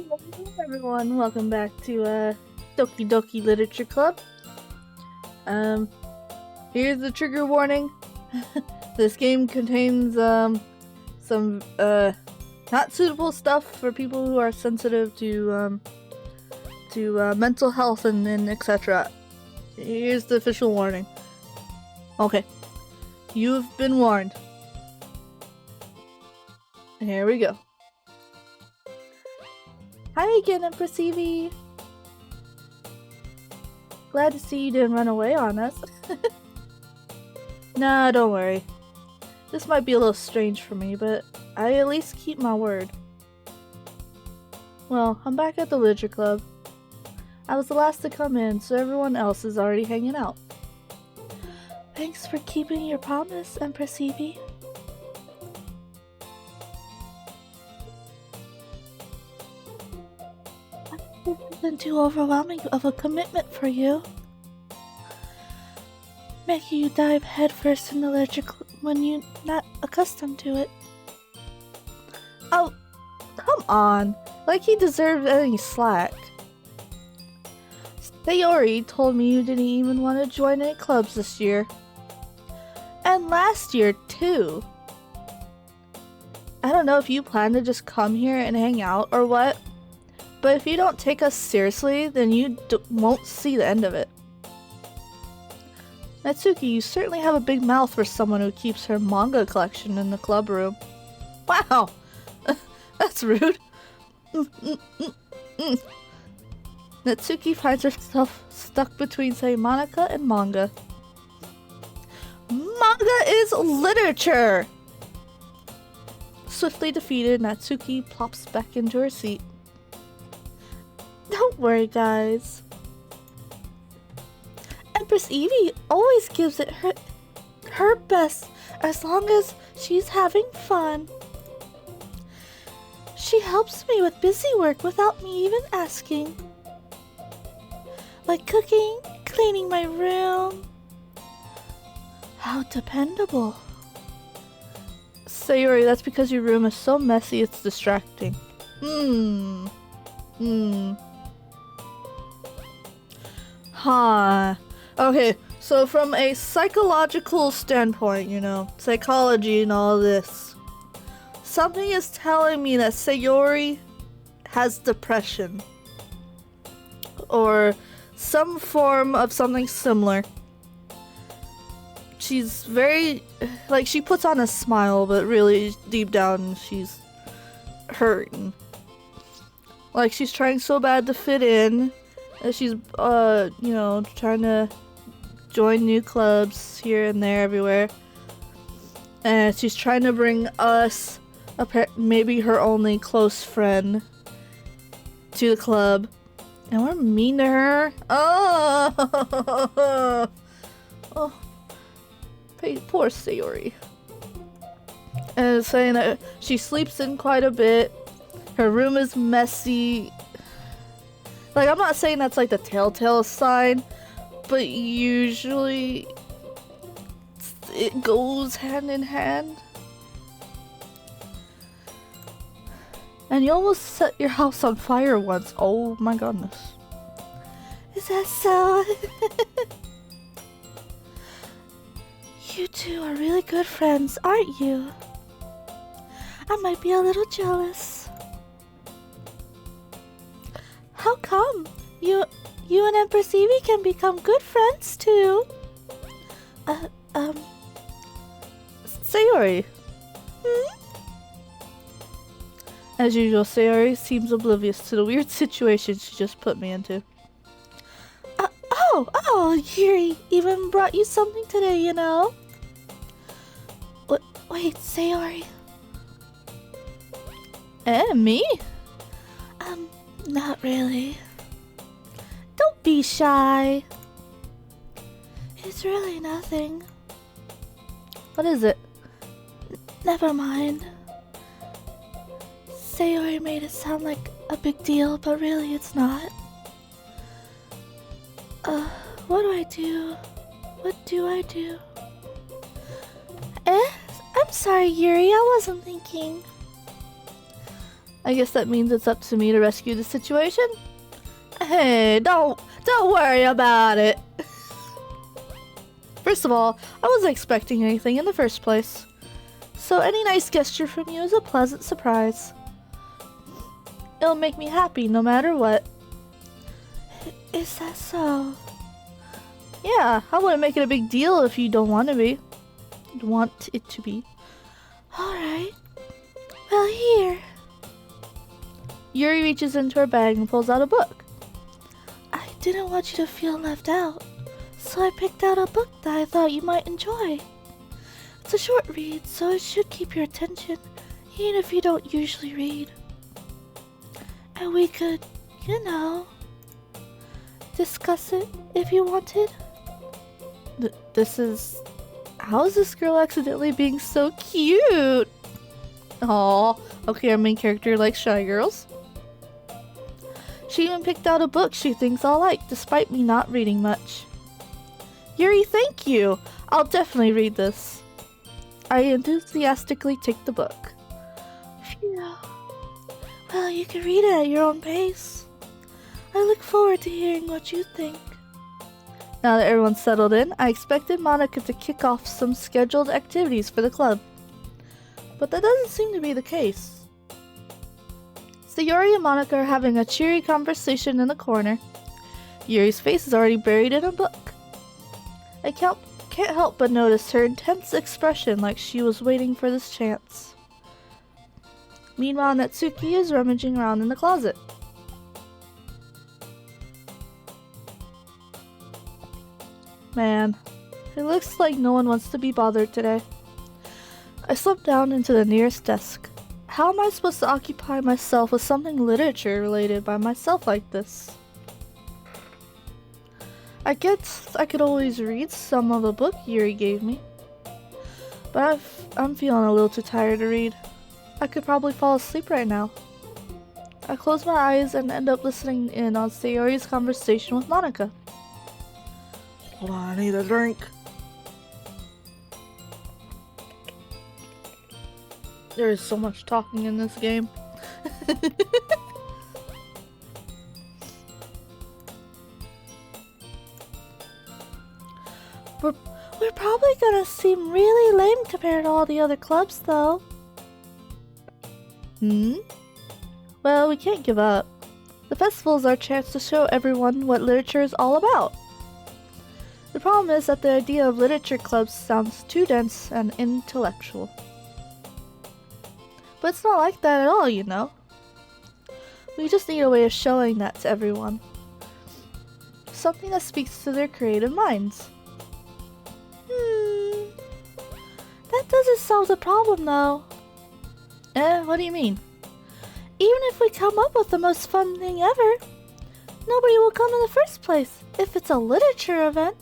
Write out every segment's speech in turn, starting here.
Hello everyone, welcome back to Doki Doki Literature Club. Here's the trigger warning. This game contains some not suitable stuff for people who are sensitive to mental health and etc. Here's the official warning. Okay, you've been warned. Here we go. Hi again, Empress. Glad to see you didn't run away on us. Nah, don't worry. This might be a little strange for me, but I at least keep my word. Well, I'm back at the Literature Club. I was the last to come in, so everyone else is already hanging out. Thanks for keeping your promise, Empress Evie. This isn't too overwhelming of a commitment for you. Making you dive headfirst in the literature when you're not accustomed to it. Oh, come on. Like he deserved any slack. Sayori told me you didn't even want to join any clubs this year. And last year, too. I don't know if you plan to just come here and hang out or what, but if you don't take us seriously, then you won't see the end of it. Natsuki, you certainly have a big mouth for someone who keeps her manga collection in the club room. Wow! That's rude. Natsuki finds herself stuck between, say, Monica and manga. Manga is literature! Swiftly defeated, Natsuki plops back into her seat. Don't worry, guys. Empress Evie always gives it her best as long as she's having fun. She helps me with busy work without me even asking. Like cooking, cleaning my room. How dependable. Sayori, that's because your room is so messy it's distracting. Huh. Okay, so from a psychological standpoint, you know, psychology and all this, something is telling me that Sayori has depression. Or some form of something similar. She's very, like, she puts on a smile, but really deep down she's hurting. Like, she's trying so bad to fit in. She's, you know, trying to join new clubs here and there, everywhere. And she's trying to bring us, maybe her only close friend, to the club. And we're mean to her. Oh! Oh. Poor Sayori. And it's saying that she sleeps in quite a bit. Her room is messy. Like, I'm not saying that's like the telltale sign, but usually it goes hand in hand. And you almost set your house on fire once. Oh my goodness. Is that so? You two are really good friends, aren't you? I might be a little jealous. How come? You and Empress Evie can become good friends too. Sayori. As usual, Sayori seems oblivious to the weird situation she just put me into. Oh, Yuri even brought you something today, you know? Wait, Sayori. Me? Not really. Don't be shy. It's really nothing. What is it? Never mind. Sayori made it sound like a big deal, but really it's not. What do I do? What do I do? I'm sorry, Yuri, I wasn't thinking. I guess that means it's up to me to rescue the situation? Hey, don't worry about it. First of all, I wasn't expecting anything in the first place. So any nice gesture from you is a pleasant surprise. It'll make me happy no matter what. Is that so? Yeah, I wouldn't make it a big deal if you don't want to be. Want it to be. Alright. Well, here. Yuri reaches into her bag and pulls out a book. I didn't want you to feel left out, so I picked out a book that I thought you might enjoy. It's a short read, so it should keep your attention, even if you don't usually read. And we could, you know, discuss it if you wanted. How is this girl accidentally being so cute? Aw, okay, our main character likes shy girls. She even picked out a book she thinks I'll like, despite me not reading much. Yuri, thank you! I'll definitely read this. I enthusiastically take the book. Phew. Well, you can read it at your own pace. I look forward to hearing what you think. Now that everyone's settled in, I expected Monica to kick off some scheduled activities for the club. But that doesn't seem to be the case. Sayori and Monica are having a cheery conversation in the corner. Yuri's face is already buried in a book. I can't help but notice her intense expression, like she was waiting for this chance. Meanwhile, Natsuki is rummaging around in the closet. Man, it looks like no one wants to be bothered today. I slipped down into the nearest desk. How am I supposed to occupy myself with something literature related by myself like this? I guess I could always read some of the book Yuri gave me. But I'm feeling a little too tired to read. I could probably fall asleep right now. I close my eyes and end up listening in on Sayori's conversation with Monica. Hold on, I need a drink. There is so much talking in this game. We're probably gonna seem really lame compared to all the other clubs, though. Well, we can't give up. The festival is our chance to show everyone what literature is all about. The problem is that the idea of literature clubs sounds too dense and intellectual. But it's not like that at all, you know. We just need a way of showing that to everyone. Something that speaks to their creative minds. That doesn't solve the problem, though. What do you mean? Even if we come up with the most fun thing ever, nobody will come in the first place if it's a literature event.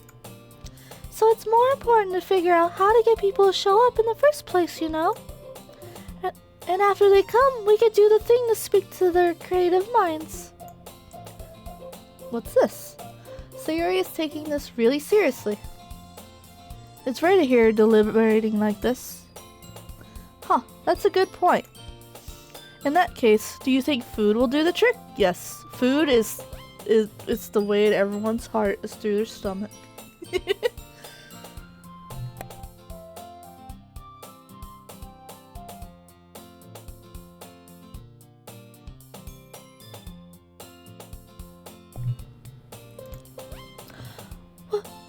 So it's more important to figure out how to get people to show up in the first place, you know? And after they come, we could do the thing to speak to their creative minds. What's this? Sayori is taking this really seriously. It's rare to hear her deliberating like this. Huh, that's a good point. In that case, do you think food will do the trick? Yes, food is it's the way to everyone's heart is through their stomach.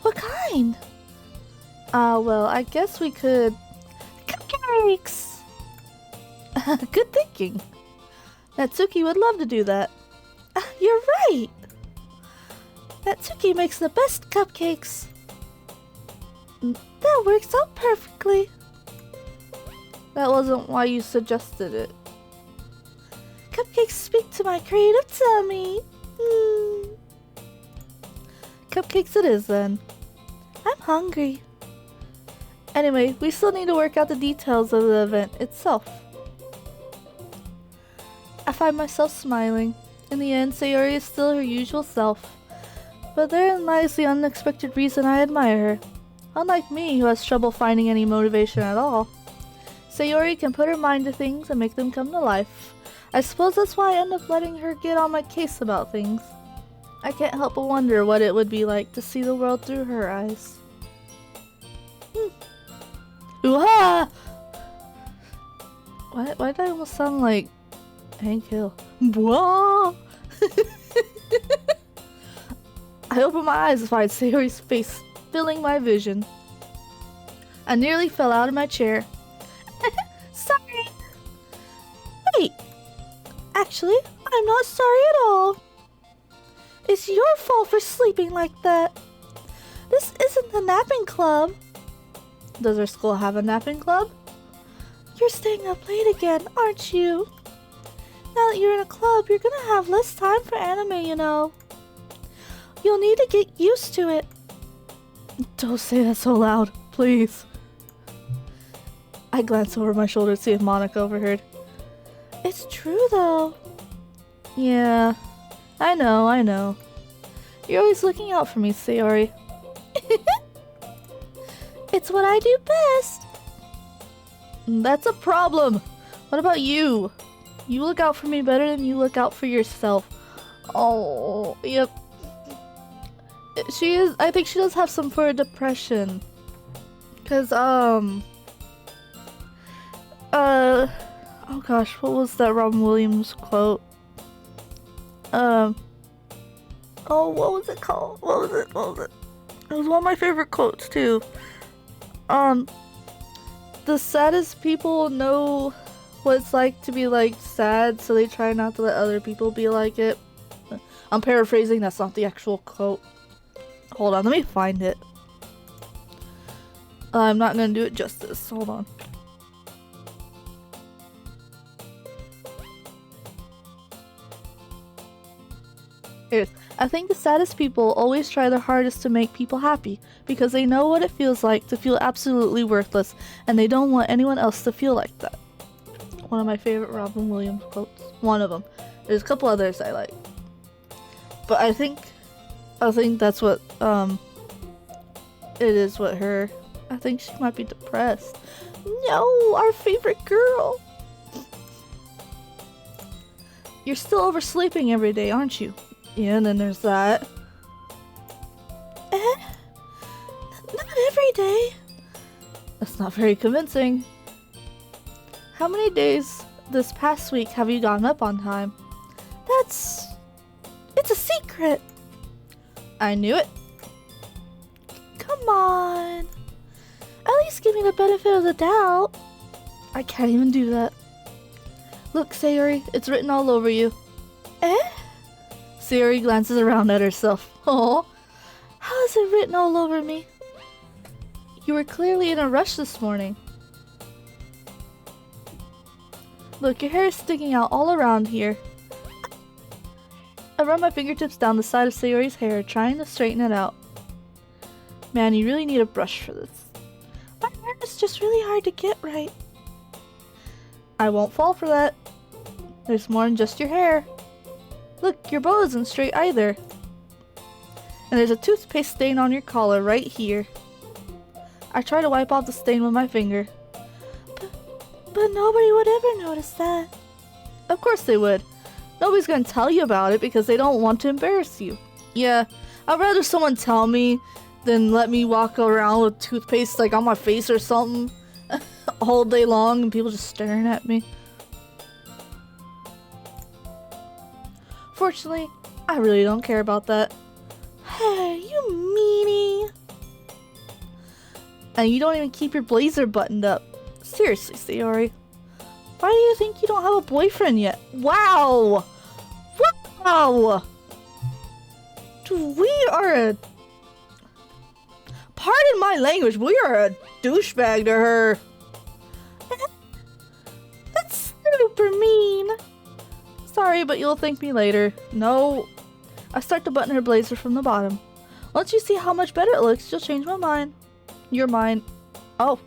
What kind? Well, I guess we could... Cupcakes! Good thinking. Natsuki would love to do that. You're right! Natsuki makes the best cupcakes. That works out perfectly. That wasn't why you suggested it. Cupcakes speak to my creative tummy. Cupcakes it is then. I'm hungry. Anyway, we still need to work out the details of the event itself. I find myself smiling. In the end, Sayori is still her usual self. But therein lies the unexpected reason I admire her. Unlike me, who has trouble finding any motivation at all, Sayori can put her mind to things and make them come to life. I suppose that's why I end up letting her get on my case about things. I can't help but wonder what it would be like to see the world through her eyes. Ooh-ha! Why did I almost sound like Hank Hill? Whoa! I opened my eyes to find Sayori's face filling my vision. I nearly fell out of my chair. Sorry. Wait. Actually, I'm not sorry at all. It's your fault for sleeping like that. This isn't the napping club. Does our school have a napping club? You're staying up late again, aren't you? Now that you're in a club, you're gonna have less time for anime, you know. You'll need to get used to it. Don't say that so loud, please. I glanced over my shoulder to see if Monica overheard. It's true, though. Yeah, I know. You're always looking out for me, Sayori. It's what I do best. That's a problem. What about you? You look out for me better than you look out for yourself. Oh, yep. I think she does have some sort of depression. Cause, oh gosh, what was that Robin Williams quote? Oh, what was it called? What was it? It was one of my favorite quotes, too. The saddest people know what it's like to be, like, sad, so they try not to let other people be like it. I'm paraphrasing, that's not the actual quote. Hold on, let me find it. I'm not gonna do it justice. Hold on. Here it is. I think the saddest people always try their hardest to make people happy because they know what it feels like to feel absolutely worthless and they don't want anyone else to feel like that. One of my favorite Robin Williams quotes. One of them. There's a couple others I like. But I think that's what, it is what her, I think she might be depressed. No, our favorite girl. You're still oversleeping every day, aren't you? Yeah, and then there's that. Not every day. That's not very convincing. How many days this past week have you gotten up on time? It's a secret. I knew it. Come on. At least give me the benefit of the doubt. I can't even do that. Look, Sayori, it's written all over you. Sayori glances around at herself. Oh, how is it written all over me? You were clearly in a rush this morning. Look, your hair is sticking out all around here. I run my fingertips down the side of Sayori's hair, trying to straighten it out. Man, you really need a brush for this. My hair is just really hard to get right. I won't fall for that. There's more than just your hair. Look, your bow isn't straight either. And there's a toothpaste stain on your collar right here. I try to wipe off the stain with my finger. But nobody would ever notice that. Of course they would. Nobody's gonna tell you about it because they don't want to embarrass you. Yeah, I'd rather someone tell me than let me walk around with toothpaste like on my face or something all day long and people just staring at me. Fortunately, I really don't care about that. Hey, you meanie! And you don't even keep your blazer buttoned up. Seriously, Sayori. Why do you think you don't have a boyfriend yet? Wow! Wow! We are a... Pardon my language, we are a douchebag to her. That's super mean. Sorry, but you'll thank me later. No. I start to button her blazer from the bottom. Once you see how much better it looks, you'll change my mind. Your mind. Oh.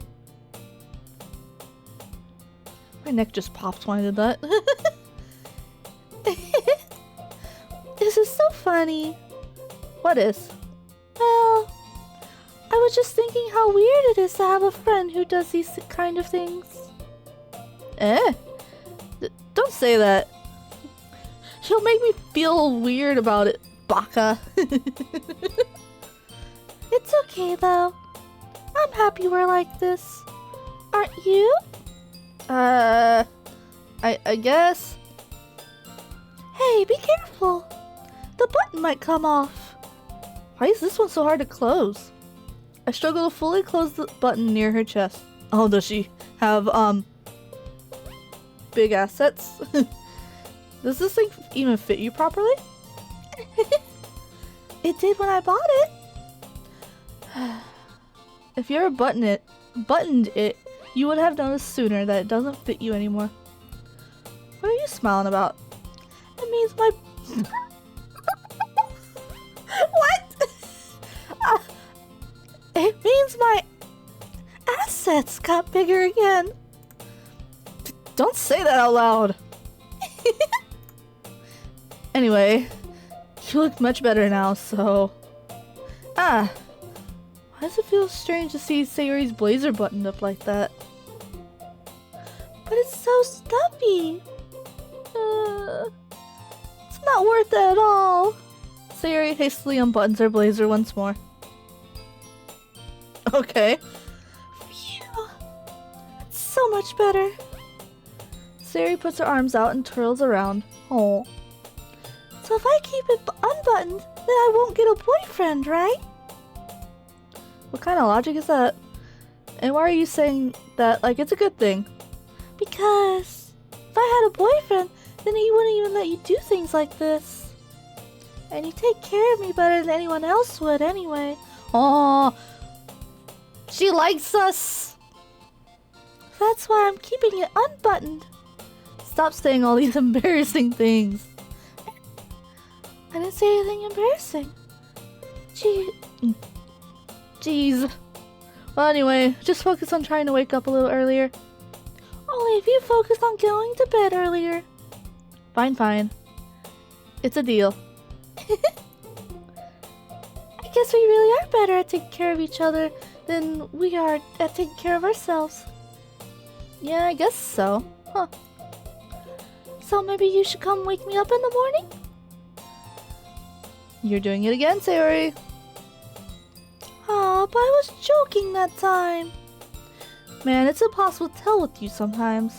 My neck just popped when I did that. This is so funny. What is? Well, I was just thinking how weird it is to have a friend who does these kind of things. Don't Don't say that. She'll make me feel weird about it, baka. It's okay though. I'm happy we're like this. Aren't you? I guess. Hey, be careful. The button might come off. Why is this one so hard to close? I struggle to fully close the button near her chest. Oh, does she have, big assets? Does this thing even fit you properly? It did when I bought it. If you ever buttoned it, you would have noticed sooner that it doesn't fit you anymore. What are you smiling about? It means my... What? It means my assets got bigger again. Don't say that out loud. Anyway, you look much better now, so... Why does it feel strange to see Sayori's blazer buttoned up like that? But it's so stuffy. It's not worth it at all. Sayori hastily unbuttons her blazer once more. Okay. Phew. It's so much better. Sayori puts her arms out and twirls around. Oh. So if I keep it unbuttoned, then I won't get a boyfriend, right? What kind of logic is that? And why are you saying that like it's a good thing? Because if I had a boyfriend, then he wouldn't even let you do things like this. And you take care of me better than anyone else would anyway. Oh, she likes us. That's why I'm keeping it unbuttoned. Stop saying all these embarrassing things. I didn't say anything embarrassing. Jeez. Well, anyway, just focus on trying to wake up a little earlier. Only if you focus on going to bed earlier. Fine, fine. It's a deal. I guess we really are better at taking care of each other than we are at taking care of ourselves. Yeah, I guess so. Huh. So maybe you should come wake me up in the morning? You're doing it again, Sayori. Aw, but I was joking that time. Man, it's impossible to tell with you sometimes.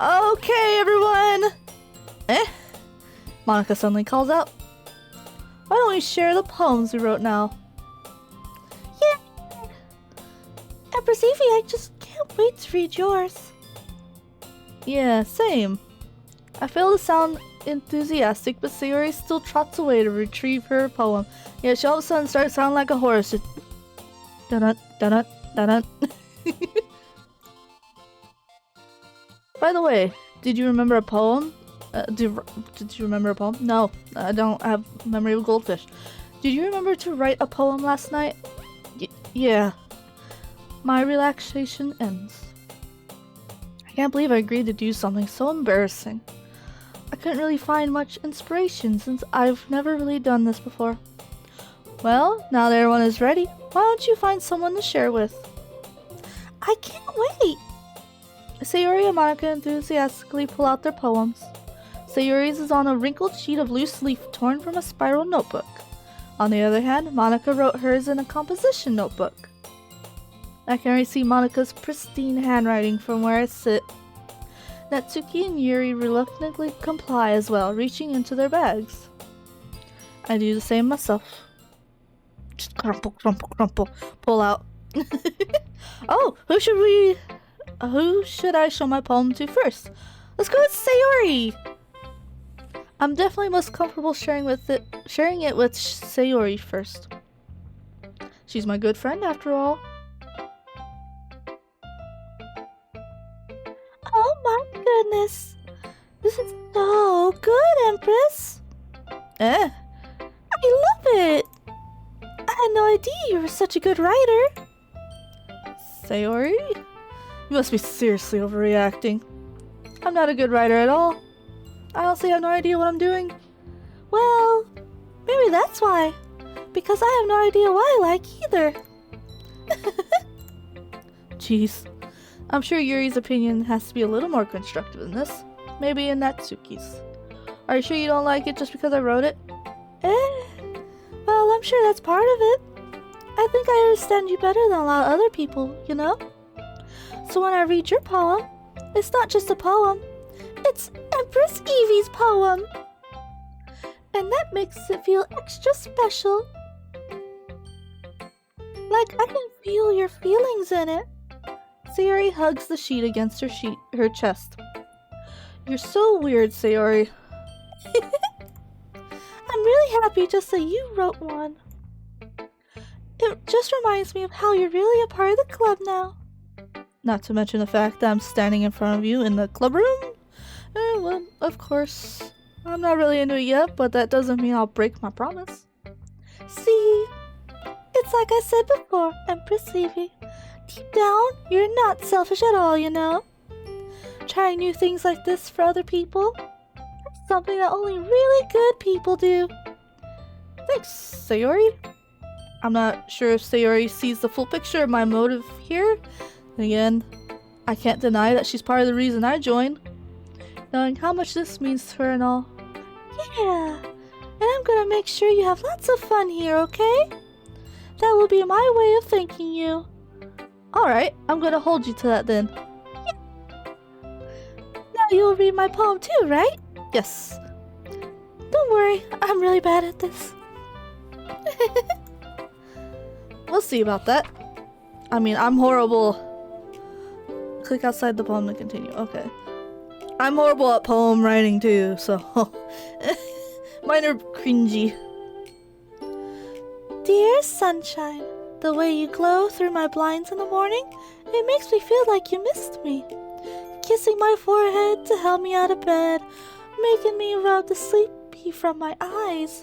Okay, everyone! Monica suddenly calls out. Why don't we share the poems we wrote now? Yeah! Empress Evie, I just can't wait to read yours. Yeah, same. I fail to sound enthusiastic, but Sayori still trots away to retrieve her poem. Yet she all of a sudden starts sounding like a horse. Just... dun dun dun. By the way, did you remember a poem? Did you remember a poem? No, I don't have memory of a goldfish. Did you remember to write a poem last night? Yeah. My relaxation ends. I can't believe I agreed to do something so embarrassing. I couldn't really find much inspiration since I've never really done this before. Well, now that everyone is ready, why don't you find someone to share with? I can't wait! Sayori and Monica enthusiastically pull out their poems. Sayori's is on a wrinkled sheet of loose leaf torn from a spiral notebook. On the other hand, Monica wrote hers in a composition notebook. I can already see Monica's pristine handwriting from where I sit. Natsuki and Yuri reluctantly comply as well, reaching into their bags. I do the same myself. Just crumple, crumple, crumple, pull out. Oh, who should I show my poem to first? Let's go with Sayori! I'm definitely most comfortable sharing it with Sayori first. She's my good friend after all. Oh my goodness! This is so good, Empress! I love it! I had no idea you were such a good writer! Sayori? You must be seriously overreacting. I'm not a good writer at all. I honestly have no idea what I'm doing. Well, maybe that's why. Because I have no idea what I like either. Jeez. I'm sure Yuri's opinion has to be a little more constructive than this. maybe in Natsuki's. Are you sure you don't like it just because I wrote it? Well, I'm sure that's part of it. I think I understand you better than a lot of other people, you know? So when I read your poem, it's not just a poem. It's Empress Evie's poem. And that makes it feel extra special. Like I can feel your feelings in it. Sayori hugs the sheet against her chest. You're so weird, Sayori. I'm really happy just that you wrote one. It just reminds me of how you're really a part of the club now. Not to mention the fact that I'm standing in front of you in the club room. Well, of course. I'm not really into it yet, but that doesn't mean I'll break my promise. See? It's like I said before, Empress Evie. Deep down, you're not selfish at all, you know? Trying new things like this for other people, that's something that only really good people do. Thanks, Sayori. I'm not sure if Sayori sees the full picture of my motive here. And again, I can't deny that she's part of the reason I joined. Knowing how much this means to her and all. Yeah, and I'm gonna make sure you have lots of fun here, okay? That will be my way of thanking you. Alright, I'm gonna hold you to that then. Yeah. Now you'll read my poem too, right? Yes. Don't worry, I'm really bad at this. We'll see about that. I mean, I'm horrible. Click outside the poem to continue. Okay. I'm horrible at poem writing too, so mine are cringy. Dear sunshine, the way you glow through my blinds in the morning, it makes me feel like you missed me. Kissing my forehead to help me out of bed, making me rub the sleepy from my eyes.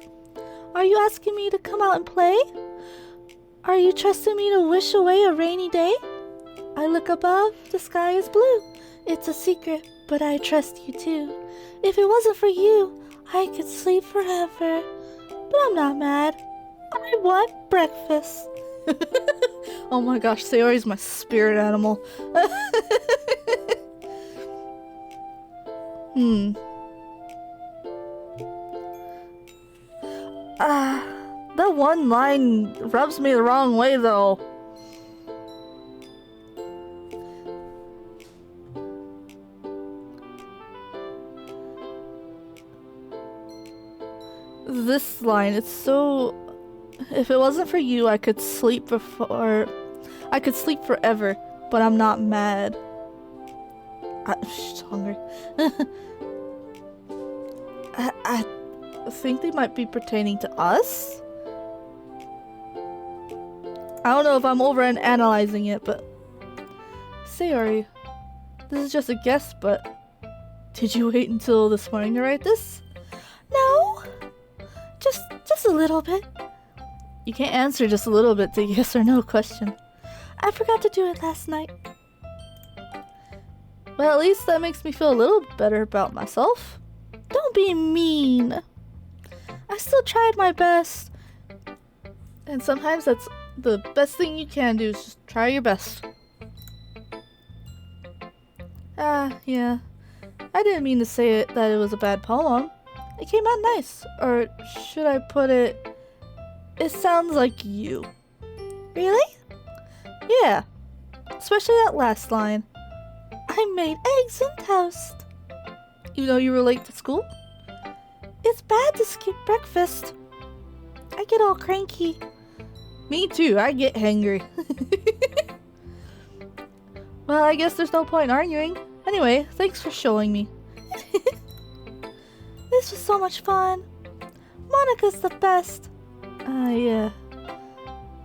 Are you asking me to come out and play? Are you trusting me to wish away a rainy day? I look above, the sky is blue. It's a secret, but I trust you too. If it wasn't for you, I could sleep forever. But I'm not mad. I want breakfast. Oh my gosh, Sayori's my spirit animal. That one line rubs me the wrong way though. This line, it's so... If it wasn't for you, I could sleep before... I could sleep forever, but I'm not mad. I'm just hungry. I think they might be pertaining to us? I don't know if I'm over and analyzing it, but... Sayori, this is just a guess, but... Did you wait until this morning to write this? No. Just a little bit. You can't answer just a little bit to a yes or no question. I forgot to do it last night. Well, at least that makes me feel a little better about myself. Don't be mean. I still tried my best. And sometimes that's the best thing you can do, is just try your best. Yeah. I didn't mean to say it that it was a bad poem. It came out nice. Or should I put it... It sounds like you. Really? Yeah. Especially that last line. I made eggs and toast. Even though you were late to school? It's bad to skip breakfast. I get all cranky. Me too, I get hangry. Well, I guess there's no point arguing. Anyway, thanks for showing me. This was so much fun. Monica's the best. Yeah.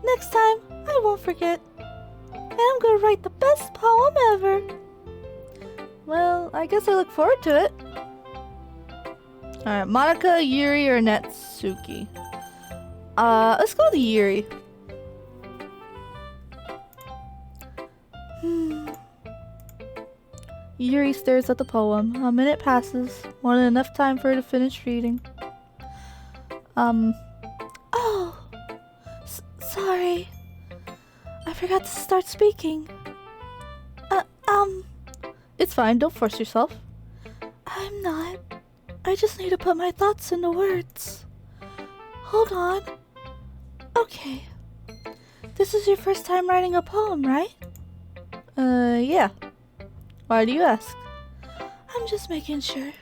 Next time, I won't forget. And I'm gonna write the best poem ever. Well, I guess I look forward to it. Alright, Monica, Yuri, or Natsuki? Let's go with Yuri. Yuri stares at the poem. A minute passes, more than enough time for her to finish reading. Oh, sorry. I forgot to start speaking. It's fine, don't force yourself. I'm I'm not. I just need to put my thoughts into words. Hold on. Okay. This is your first time writing a poem, right? Yeah. Why do you ask? I'm just making sure.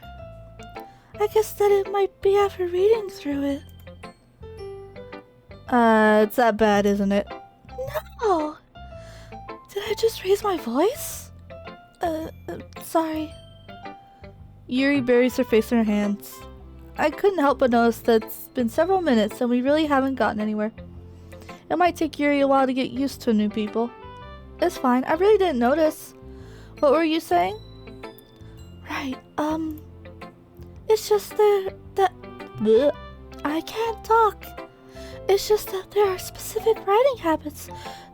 I guess that it might be after reading through it. It's that bad, isn't it? No! Did I just raise my voice? Sorry. Yuri buries her face in her hands. I couldn't help but notice that it's been several minutes and we really haven't gotten anywhere. It might take Yuri a while to get used to new people. It's fine, I really didn't notice. What were you saying? Right, it's just that bleh, I can't talk. It's just that there are specific writing habits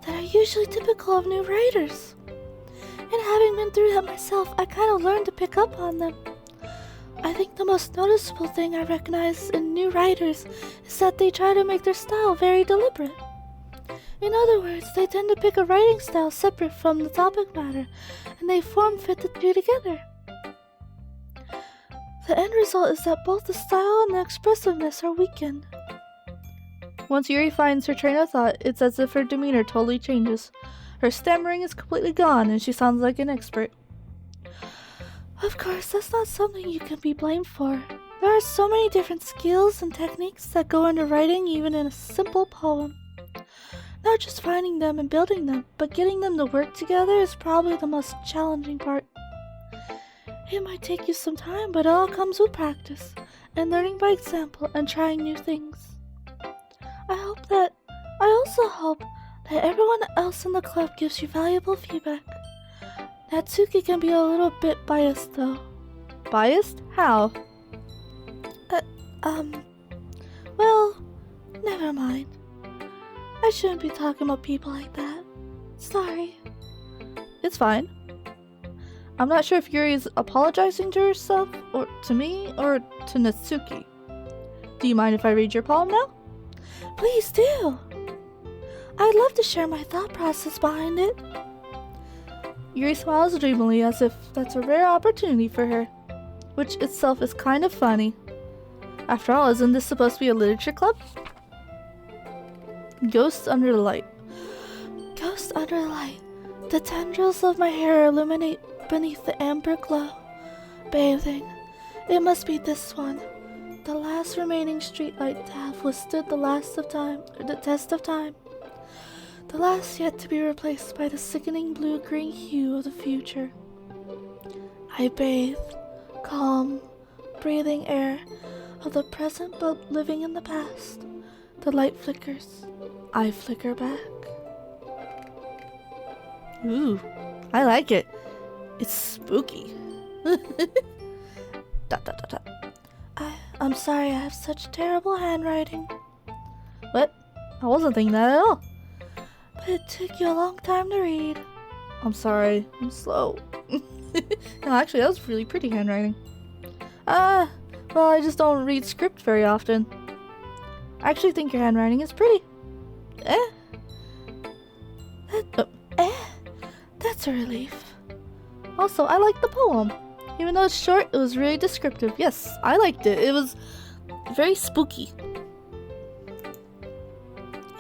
that are usually typical of new writers. And having been through that myself, I kind of learned to pick up on them. I think the most noticeable thing I recognize in new writers is that they try to make their style very deliberate. In other words, they tend to pick a writing style separate from the topic matter, and they form-fit the two together. The end result is that both the style and the expressiveness are weakened. Once Yuri finds her train of thought, it's as if her demeanor totally changes. Her stammering is completely gone and she sounds like an expert. Of course, that's not something you can be blamed for. There are so many different skills and techniques that go into writing even in a simple poem. Not just finding them and building them, but getting them to work together is probably the most challenging part. It might take you some time, but it all comes with practice, and learning by example and trying new things. I also hope that everyone else in the club gives you valuable feedback. Natsuki can be a little bit biased though. Biased? How? Well, never mind. I shouldn't be talking about people like that. Sorry. It's fine. I'm not sure if Yuri is apologizing to herself, or to me, or to Natsuki. Do you mind if I read your poem now? Please do. I'd love to share my thought process behind it. Yuri smiles dreamily as if that's a rare opportunity for her, which itself is kind of funny. After all, isn't this supposed to be a literature club? Ghosts under the light. Ghosts under the light. The tendrils of my hair illuminate beneath the amber glow. Bathing. It must be this one. The last remaining streetlight to have withstood the test of time. The last yet to be replaced by the sickening blue-green hue of the future. I bathe, calm, breathing air of the present but living in the past. The light flickers. I flicker back. Ooh, I like it. It's spooky. Dot, dot, dot, dot. I'm sorry I have such terrible handwriting. What? I wasn't thinking that at all. But it took you a long time to read. I'm sorry. I'm slow. No, actually, that was really pretty handwriting. Well, I just don't read script very often. I actually think your handwriting is pretty. That's a relief. Also, I like the poem. Even though it's short, it was really descriptive. Yes, I liked it. It was very spooky.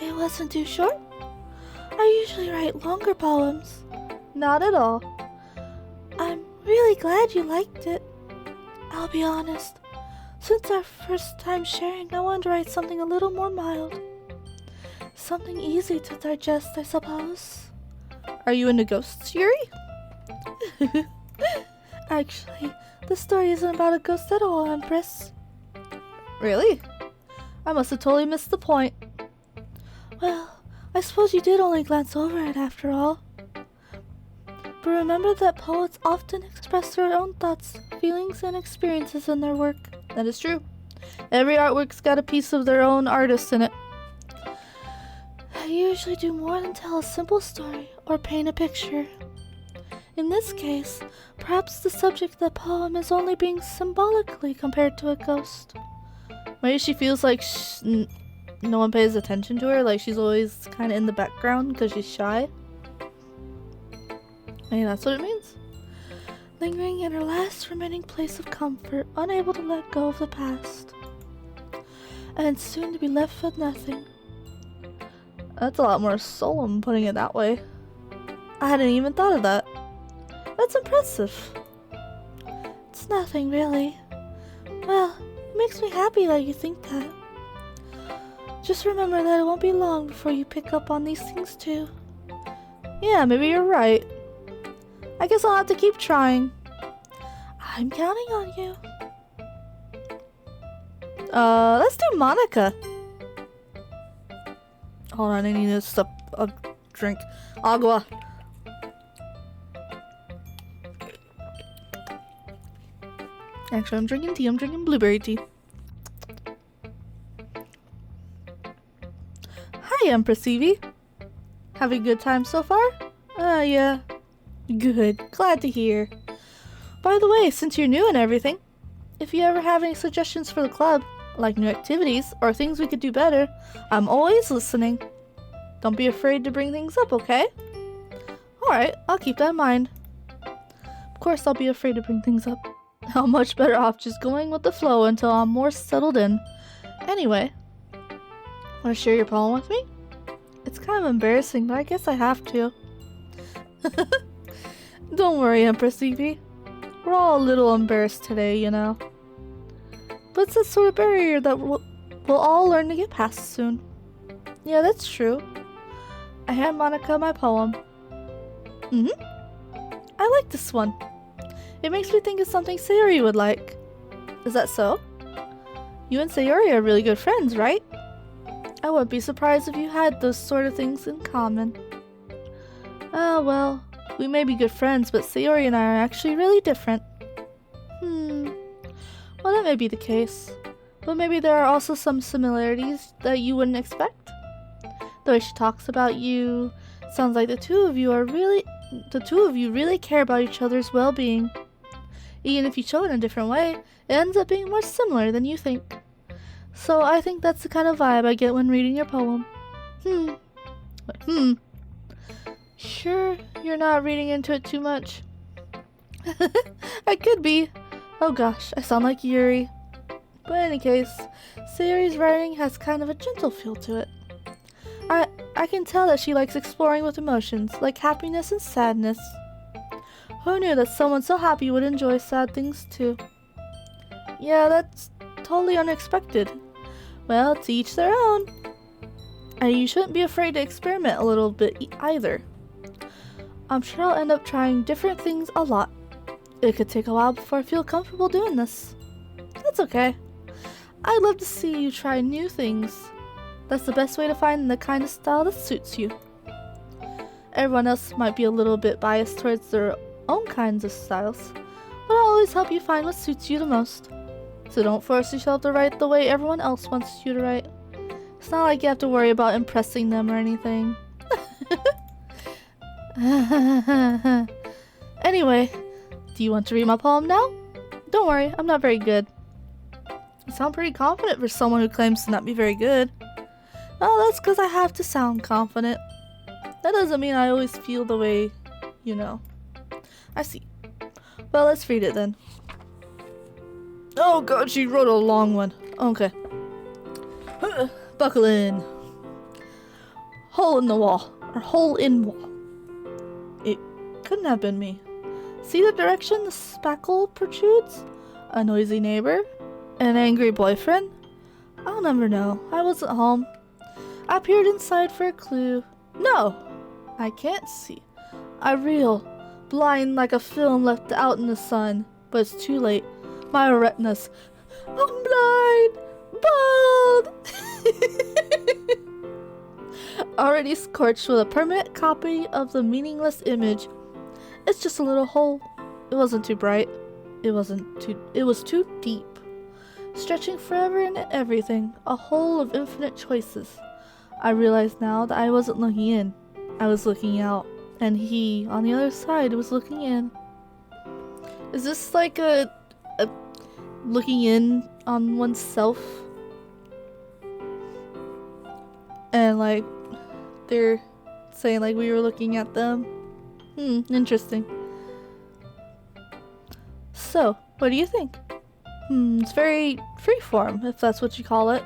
It wasn't too short? I usually write longer poems. Not at all. I'm really glad you liked it. I'll be honest. Since our first time sharing, I wanted to write something a little more mild. Something easy to digest, I suppose. Are you into ghosts, Yuri? Actually, the story isn't about a ghost at all, Empress. Really? I must have totally missed the point. Well, I suppose you did only glance over it after all. But remember that poets often express their own thoughts, feelings, and experiences in their work. That is true. Every artwork's got a piece of their own artist in it. I usually do more than tell a simple story or paint a picture. In this case, perhaps the subject of the poem is only being symbolically compared to a ghost. Maybe she feels like no one pays attention to her, like she's always kind of in the background because she's shy. Maybe that's what it means. lingering in her last remaining place of comfort, unable to let go of the past, and soon to be left with nothing. That's a lot more solemn putting it that way. I hadn't even thought of that. That's impressive. It's nothing, really. Well, it makes me happy that you think that. Just remember that it won't be long before you pick up on these things too. Yeah, maybe you're right. I guess I'll have to keep trying. I'm counting on you. Let's do Monica. Hold on, I need a drink. Agua. Actually, I'm drinking tea. I'm drinking blueberry tea. Hi, Empress Evie. Having a good time so far? Yeah. Good. Glad to hear. By the way, since you're new and everything, if you ever have any suggestions for the club, like new activities or things we could do better, I'm always listening. Don't be afraid to bring things up, okay? Alright, I'll keep that in mind. Of course I'll be afraid to bring things up. I'm much better off just going with the flow until I'm more settled in. Anyway, want to share your poem with me? It's kind of embarrassing, but I guess I have to. Don't worry, Empress Evie. We're all a little embarrassed today, you know. But it's a sort of barrier that we'll all learn to get past soon. Yeah, that's true. I hand Monica my poem. I like this one. It makes me think of something Sayori would like. Is that so? You and Sayori are really good friends, right? I wouldn't be surprised if you had those sort of things in common. Well, we may be good friends, but Sayori and I are actually really different. Well, that may be the case. But maybe there are also some similarities that you wouldn't expect. The way she talks about you sounds like the two of you really care about each other's well-being. Even if you show it in a different way, it ends up being more similar than you think. So I think that's the kind of vibe I get when reading your poem. Sure, you're not reading into it too much? I could be. Oh gosh, I sound like Yuri. But in any case, Sayori's writing has kind of a gentle feel to it. I can tell that she likes exploring with emotions, like happiness and sadness. Who knew that someone so happy would enjoy sad things too? Yeah, that's totally unexpected. Well, to each their own. And you shouldn't be afraid to experiment a little bit either. I'm sure I'll end up trying different things a lot. It could take a while before I feel comfortable doing this. That's okay. I'd love to see you try new things. That's the best way to find the kind of style that suits you. Everyone else might be a little bit biased towards their own kinds of styles, but I'll always help you find what suits you the most. So don't force yourself to write the way everyone else wants you to write. It's not like you have to worry about impressing them or anything. Anyway, do you want to read my poem now? Don't worry, I'm not very good. You sound pretty confident for someone who claims to not be very good. Well, that's because I have to sound confident. That doesn't mean I always feel the way, you know. I see. Well, let's read it then. Oh god, she wrote a long one. Okay. Buckle in. Hole in the wall. Or hole in wall. It couldn't have been me. See the direction the spackle protrudes? A noisy neighbor? An angry boyfriend? I'll never know. I wasn't home. I peered inside for a clue. No! I can't see. I reel, blind like a film left out in the sun. But it's too late. My retinas. I'm blind! Bald! Already scorched with a permanent copy of the meaningless image. It's just a little hole. It wasn't too bright. It was too deep. Stretching forever into everything. A hole of infinite choices. I realized now that I wasn't looking in. I was looking out. And he, on the other side, was looking in. Is this like a looking in on oneself? And like, they're saying like we were looking at them? Interesting. So, what do you think? It's very freeform, if that's what you call it.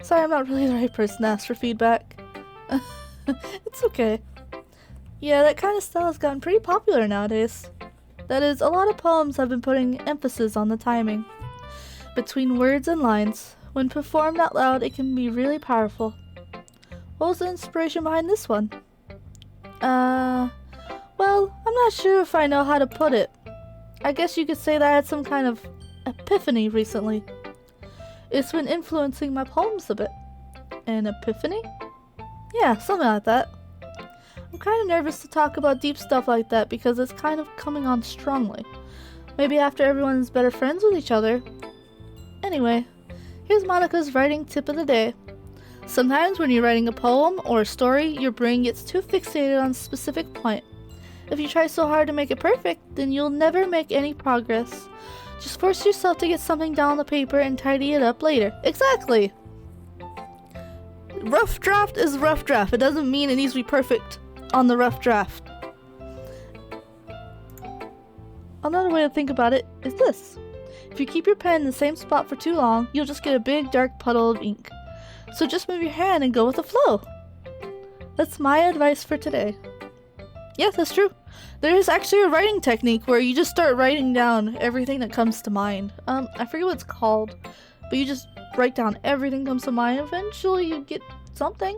Sorry, I'm not really the right person to ask for feedback. It's okay. Yeah, that kind of style has gotten pretty popular nowadays. That is, a lot of poems have been putting emphasis on the timing between words and lines. When performed out loud, it can be really powerful. What was the inspiration behind this one? Well, I'm not sure if I know how to put it. I guess you could say that I had some kind of epiphany recently. It's been influencing my poems a bit. An epiphany? Yeah, something like that. I'm kind of nervous to talk about deep stuff like that because it's kind of coming on strongly. Maybe after everyone's better friends with each other. Anyway, here's Monika's writing tip of the day. Sometimes when you're writing a poem or a story, your brain gets too fixated on a specific point. If you try so hard to make it perfect, then you'll never make any progress. Just force yourself to get something down on the paper and tidy it up later. Exactly! Rough draft is rough draft. It doesn't mean it needs to be perfect on the rough draft. Another way to think about it is this. If you keep your pen in the same spot for too long, you'll just get a big dark puddle of ink. So just move your hand and go with the flow. That's my advice for today. Yes, that's true. There is actually a writing technique where you just start writing down everything that comes to mind. I forget what it's called, but you just write down everything that comes to mind. Eventually you get something.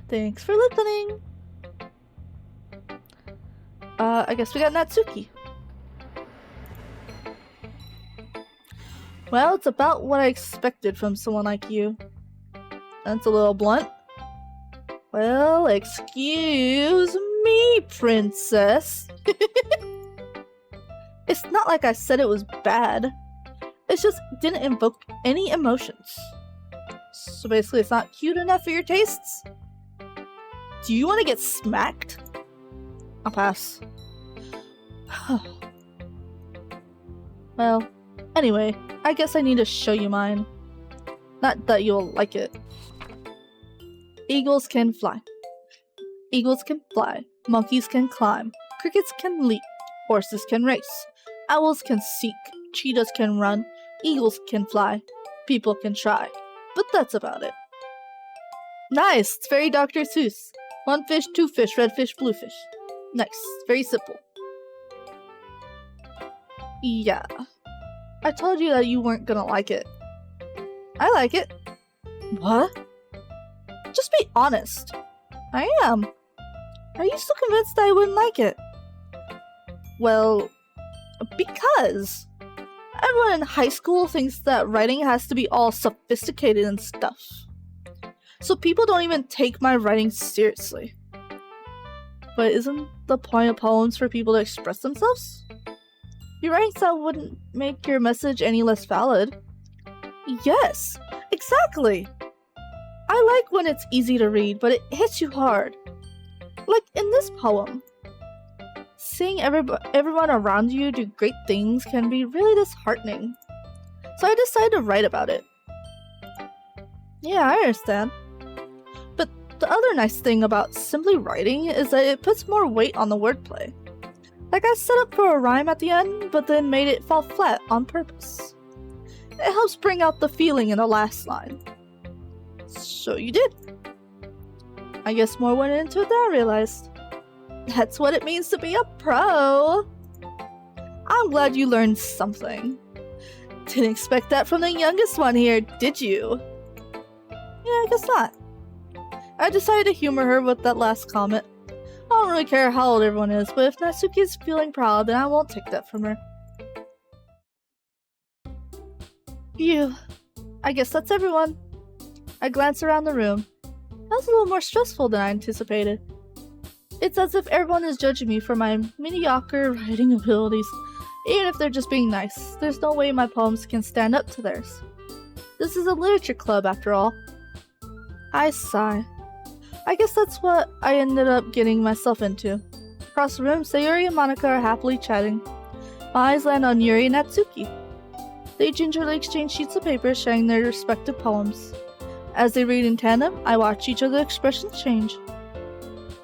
Thanks for listening. I guess we got Natsuki. Well, it's about what I expected from someone like you. That's a little blunt. Well, excuse me, princess. It's not like I said it was bad. It just didn't invoke any emotions. So basically, it's not cute enough for your tastes? Do you want to get smacked? I'll pass. Well, anyway, I guess I need to show you mine. Not that you'll like it. Eagles can fly. Eagles can fly. Monkeys can climb. Crickets can leap. Horses can race. Owls can seek. Cheetahs can run. Eagles can fly. People can try. But that's about it. Nice! It's very Dr. Seuss. 1 fish, 2 fish, red fish, blue fish. Nice. Very simple. Yeah. I told you that you weren't gonna like it. I like it. What? Just be honest. I am. Are you still convinced that I wouldn't like it? Well, because everyone in high school thinks that writing has to be all sophisticated and stuff. So people don't even take my writing seriously. But isn't the point of poems for people to express themselves? Your writing style wouldn't make your message any less valid. Yes, exactly! I like when it's easy to read, but it hits you hard. Like in this poem. Seeing everyone around you do great things can be really disheartening. So I decided to write about it. Yeah, I understand. But the other nice thing about simply writing is that it puts more weight on the wordplay. Like I set up for a rhyme at the end, but then made it fall flat on purpose. It helps bring out the feeling in the last line. So you did. I guess more went into it than I realized. That's what it means to be a pro. I'm glad you learned something. Didn't expect that from the youngest one here, did you? Yeah, I guess not. I decided to humor her with that last comment. I don't really care how old everyone is, but if Natsuki is feeling proud, then I won't take that from her. Phew. I guess that's everyone. I glanced around the room. That was a little more stressful than I anticipated. It's as if everyone is judging me for my mediocre writing abilities. Even if they're just being nice, there's no way my poems can stand up to theirs. This is a literature club, after all. I sigh. I guess that's what I ended up getting myself into. Across the room, Sayori and Monika are happily chatting. My eyes land on Yuri and Natsuki. They gingerly exchange sheets of paper sharing their respective poems. As they read in tandem, I watch each of their expressions change.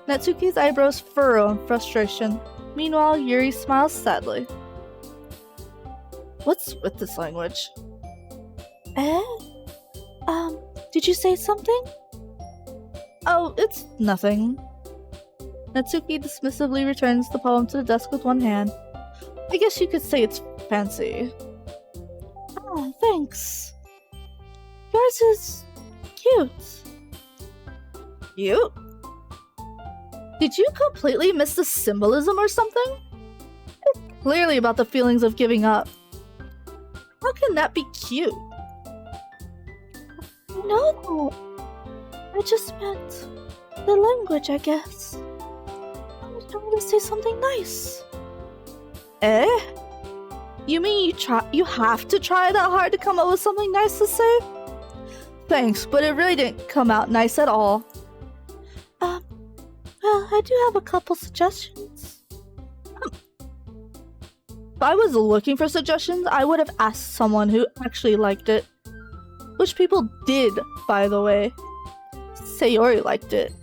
Natsuki's eyebrows furrow in frustration. Meanwhile, Yuri smiles sadly. What's with this language? Did you say something? Oh, it's nothing. Natsuki dismissively returns the poem to the desk with one hand. I guess you could say it's fancy. Oh, thanks. Yours is cute. Cute? Did you completely miss the symbolism or something? It's clearly about the feelings of giving up. How can that be cute? I know that. I just meant the language, I guess. I was trying to say something nice. Eh? You mean you have to try that hard to come up with something nice to say? Thanks, but it really didn't come out nice at all. Well, I do have a couple suggestions. If I was looking for suggestions, I would have asked someone who actually liked it. Which people did, by the way. Sayori liked it.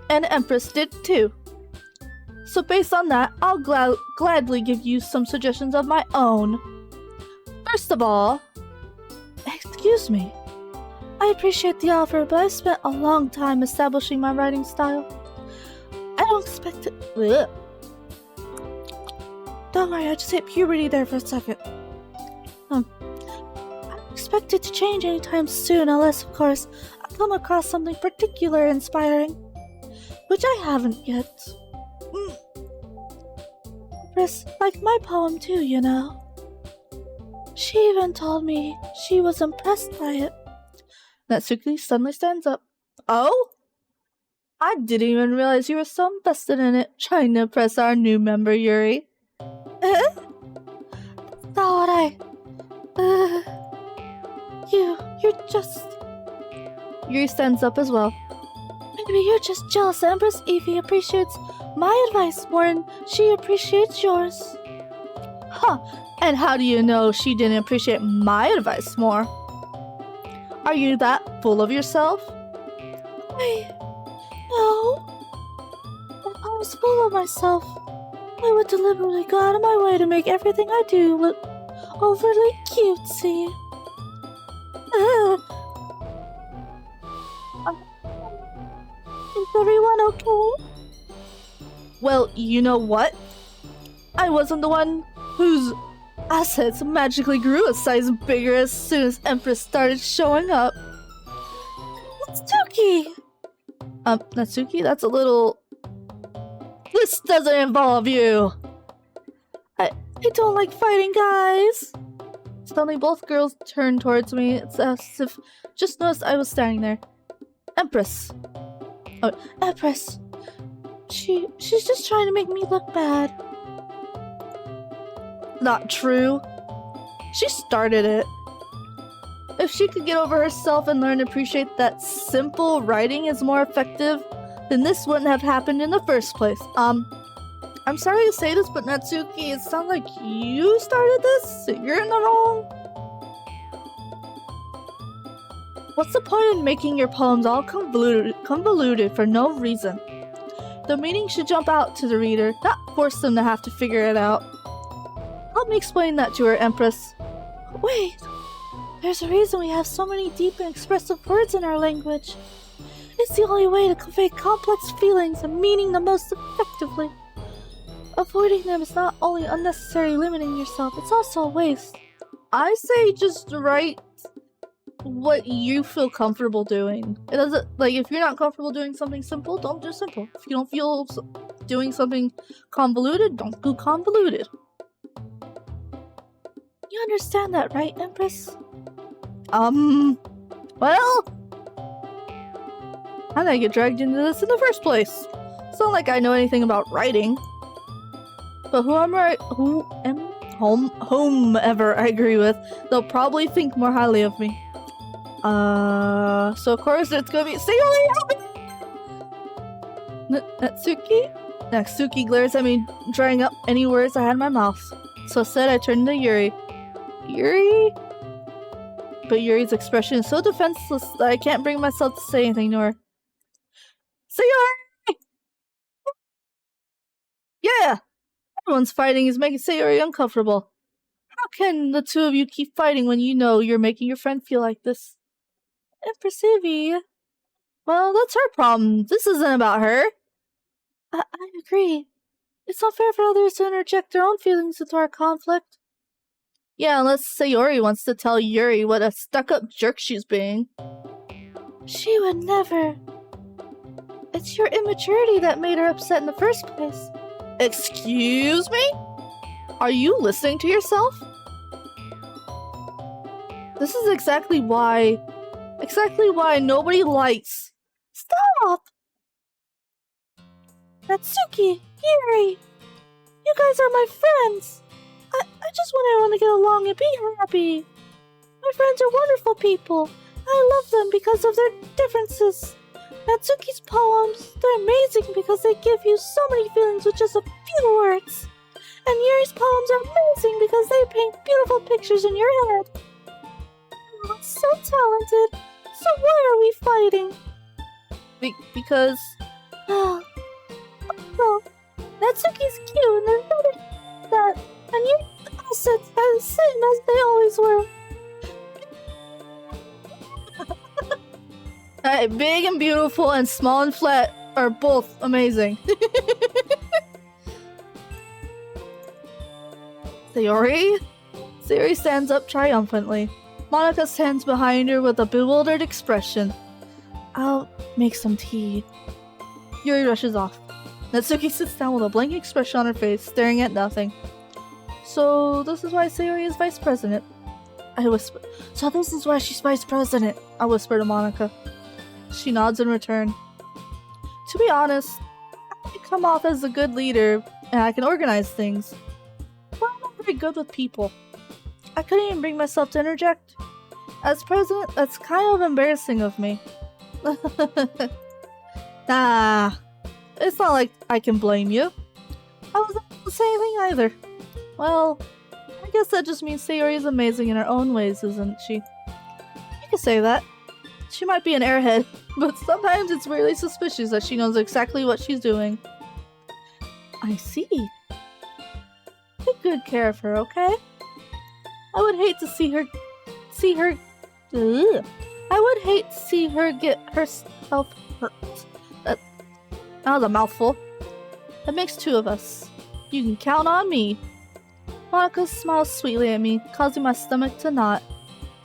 And Empress did too. So based on that, I'll gladly give you some suggestions of my own. First of all... Excuse me. I appreciate the offer, but I spent a long time establishing my writing style. I don't expect it... Ugh. Don't worry, I just hit puberty there for a second. I don't expect it to change anytime soon, unless, of course, I come across something particularly inspiring. Which I haven't yet. Empress liked my poem too, you know. She even told me she was impressed by it. Natsuki suddenly stands up. Oh? I didn't even realize you were so invested in it, trying to impress our new member, Yuri. That's not what I... You're just... Yuri stands up as well. Maybe you're just jealous that Empress Evie appreciates my advice more than she appreciates yours. Huh, and how do you know she didn't appreciate my advice more? Are you that full of yourself? No. If I was full of myself, I would deliberately go out of my way to make everything I do look overly cutesy. Is everyone okay? Well, you know what? I wasn't the one whose assets magically grew a size bigger as soon as Empress started showing up. Natsuki! Natsuki, that's a little... This doesn't involve you! I don't like fighting, guys! Suddenly both girls turned towards me. It's as if just noticed I was standing there. Empress. Oh, Empress. She's just trying to make me look bad. Not true. She started it. If she could get over herself and learn to appreciate that simple writing is more effective, then this wouldn't have happened in the first place. I'm sorry to say this, but Natsuki, it sounds like you started this? You're in the wrong? What's the point in making your poems all convoluted for no reason? The meaning should jump out to the reader, not force them to have to figure it out. Help me explain that to her, Empress. Wait! There's a reason we have so many deep and expressive words in our language. It's the only way to convey complex feelings and meaning the most effectively. Avoiding them is not only unnecessary limiting yourself, it's also a waste. I say just write what you feel comfortable doing. It doesn't, like, if you're not comfortable doing something simple, don't do simple. If you don't feel doing something convoluted, don't do convoluted. You understand that, right, Empress? Well, how did I get dragged into this in the first place? It's not like I know anything about writing. But whomever I agree with, they'll probably think more highly of me. So of course it's gonna be Sayori, help me! Natsuki? Natsuki glares at me, drying up any words I had in my mouth. So instead I turned to Yuri. Yuri? But Yuri's expression is so defenseless that I can't bring myself to say anything to her. Sayori! Yeah! Everyone's fighting is making Sayori uncomfortable. How can the two of you keep fighting when you know you're making your friend feel like this? Empress Ivy. Well, that's her problem. This isn't about her. I agree. It's not fair for others to interject their own feelings into our conflict. Yeah, unless Sayori wants to tell Yuri what a stuck-up jerk she's being. She would never. It's your immaturity that made her upset in the first place. Excuse me? Are you listening to yourself? This is exactly why nobody likes. Stop! Natsuki, Yuri, you guys are my friends. I just want everyone to get along and be happy. My friends are wonderful people. I love them because of their differences. Natsuki's poems, they're amazing because they give you so many feelings with just a few words. And Yuri's poems are amazing because they paint beautiful pictures in your head. Everyone's so talented. So why are we fighting? Because... Oh, Natsuki's cute and there's nothing that. And Yuri's assets are the same as they always were. Big and beautiful and small and flat are both amazing. Sayori? Sayori stands up triumphantly. Monica stands behind her with a bewildered expression. I'll make some tea. Yuri rushes off. Natsuki sits down with a blank expression on her face, staring at nothing. So, this is why Sayori is vice president. I whisper. So this is why she's vice president, I whisper to Monica. She nods in return. To be honest, I can come off as a good leader, and I can organize things. But I'm not very good with people. I couldn't even bring myself to interject. As president, that's kind of embarrassing of me. Nah, it's not like I can blame you. I wasn't able to say anything either. Well, I guess that just means Sayori is amazing in her own ways, isn't she? You can say that. She might be an airhead, but sometimes it's really suspicious that she knows exactly what she's doing. I see. Take good care of her, okay? I would hate to see her get herself hurt. That was a mouthful. That makes two of us. You can count on me. Monica smiles sweetly at me, causing my stomach to knot.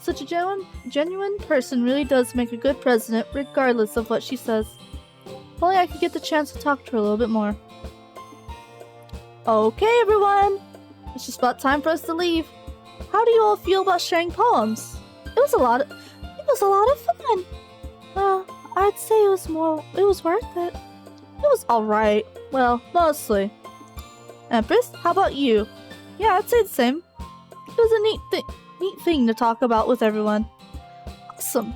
Such a genuine person really does make a good president, regardless of what she says. If only I could get the chance to talk to her a little bit more. Okay, everyone! It's just about time for us to leave. How do you all feel about sharing poems? It was a lot of fun. Well, I'd say it was worth it. It was alright. Well, mostly. Empress, how about you? Yeah, I'd say the same. It was a neat thing to talk about with everyone. Awesome.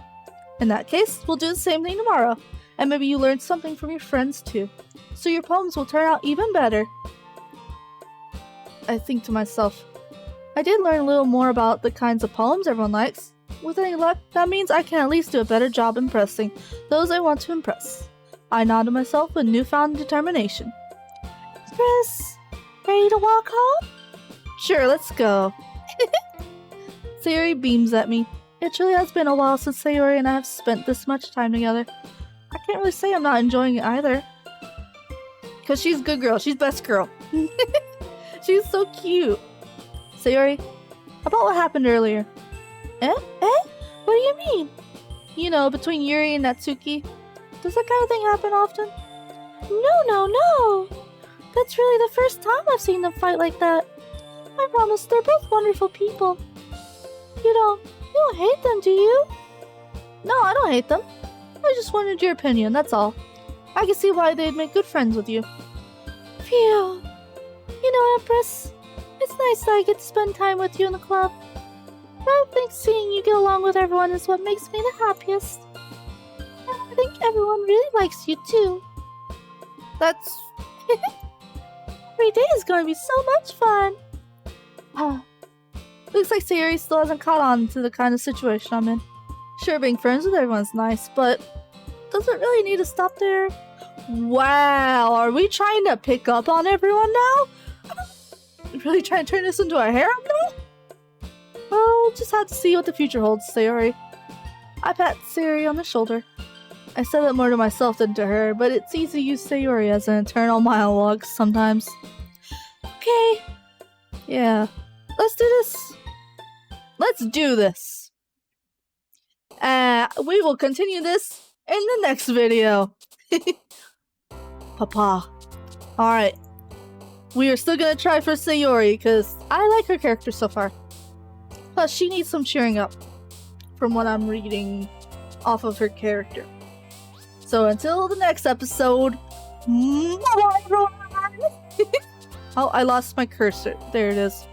In that case, we'll do the same thing tomorrow. And maybe you learned something from your friends too. So your poems will turn out even better. I think to myself, I did learn a little more about the kinds of poems everyone likes. With any luck, that means I can at least do a better job impressing those I want to impress. I nod to myself with newfound determination. Empress, ready to walk home? Sure, let's go. Sayori beams at me. It truly has been a while since Sayori and I have spent this much time together. I can't really say I'm not enjoying it either. Because she's good girl. She's best girl. She's so cute. Sayori, about what happened earlier. Eh? What do you mean? You know, between Yuri and Natsuki. Does that kind of thing happen often? No. That's really the first time I've seen them fight like that. I promise they're both wonderful people. You don't hate them, do you? No, I don't hate them. I just wanted your opinion, that's all. I can see why they'd make good friends with you. Phew. Empress, it's nice that I get to spend time with you in the club. But I think seeing you get along with everyone is what makes me the happiest. And I think everyone really likes you too. That's... Every day is going to be so much fun. Looks like Sayori still hasn't caught on to the kind of situation I'm in. Sure, being friends with everyone's nice, but does it really need to stop there? Wow, are we trying to pick up on everyone now? really trying to turn this into a harem now? Well, just have to see what the future holds, Sayori. I pat Sayori on the shoulder. I say that more to myself than to her, but it's easy to use Sayori as an internal monologue sometimes. Okay. Yeah. Let's do this. Let's do this. We will continue this in the next video. Papa. Alright. We are still gonna try for Sayori, because I like her character so far. Plus, she needs some cheering up, from what I'm reading off of her character. So until the next episode, bye everyone! Oh, I lost my cursor. There it is.